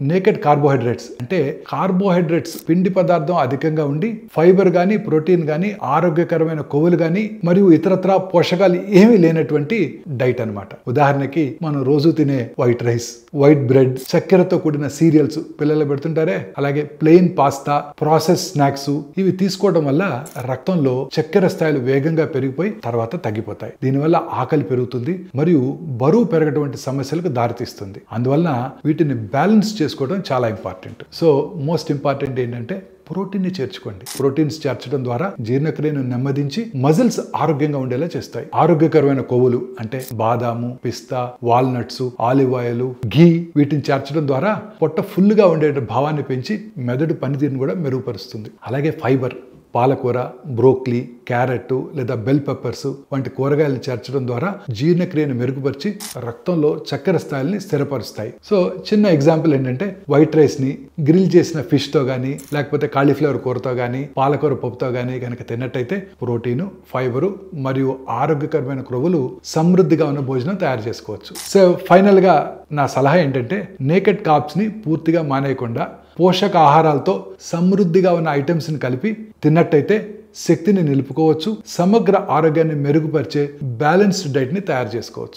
Naked carbohydrates అంటే carbohydrates పిండి పదార్థం అధికంగా ఉండి ఫైబర్ గానీ ప్రోటీన్ గానీ ఆరోగ్యకరమైన కొవ్వులు గానీ మరియు ఇతరత్రా పోషకాలు ఏమీ లేనటువంటి డైట్ అన్నమాట. ఉదాహరణకి మనం రోజు తినే వైట్ రైస్, వైట్ బ్రెడ్, చక్కెరతో కూడిన సీరియల్స్ పిల్లలు పెడుతుంటారే, అలాగే ప్లెయిన్ పాస్తా, ప్రాసెస్ స్నాక్స్ ఇవి తీసుకోవడం వల్ల రక్తంలో చక్కెర స్థాయిలు వేగంగా పెరిగిపోయి తర్వాత తగ్గిపోతాయి. దీనివల్ల ఆకలి పెరుగుతుంది మరియు బరువు పెరగటువంటి సమస్యలకు దారితీస్తుంది. అందువల్ల వీటిని బ్యాలెన్స్ చేసుకోవడం చాలా ఇంపార్టెంట్. సో మోస్ట్ ఇంపార్టెంట్ ఏంటంటే ప్రోటీన్ ని చేర్చుకోండి. ప్రోటీన్స్ చేర్చడం ద్వారా జీర్ణక్రియను నెమ్మదించి మజిల్స్ ఆరోగ్యంగా ఉండేలా చేస్తాయి. ఆరోగ్యకరమైన కొవ్వులు అంటే బాదాము, పిస్తా, వాల్నట్స్, ఆలివ్ ఆయిల్, ఘీ వీటిని చేర్చడం ద్వారా పొట్ట ఫుల్ గా ఉండే భావాన్ని పెంచి మెదడు పనితీరుని కూడా మెరుగుపరుస్తుంది. అలాగే ఫైబర్, పాలకూర, బ్రోక్లీ, క్యారెట్ లేదా బెల్ పెప్పర్స్ వంటి కూరగాయలను చేర్చడం ద్వారా జీర్ణక్రియను మెరుగుపరిచి రక్తంలో చక్కెర స్థాయిల్ని స్థిరపరుస్తాయి. సో చిన్న ఎగ్జాంపుల్ ఏంటంటే వైట్ రైస్ ని గ్రిల్ చేసిన ఫిష్ తో గానీ లేకపోతే కాలీఫ్లవర్ కూరతో గానీ పాలకూర పప్పుతో గానీ కనుక తిన్నట్టయితే ప్రోటీన్, ఫైబరు మరియు ఆరోగ్యకరమైన క్రొవ్వులు సమృద్ధిగా ఉన్న భోజనం తయారు చేసుకోవచ్చు. సో ఫైనల్ గా నా సలహా ఏంటంటే నేకెడ్ కార్బ్స్ ని పూర్తిగా మానేయకుండా పోషక ఆహారాలతో సమృద్ధిగా ఉన్న ఐటమ్స్ ని కలిపి తిన్నట్టయితే శక్తిని నిలుపుకోవచ్చు, సమగ్ర ఆరోగ్యాన్ని మెరుగుపరిచే బ్యాలెన్స్డ్ డైట్ ని తయారు చేసుకోవచ్చు.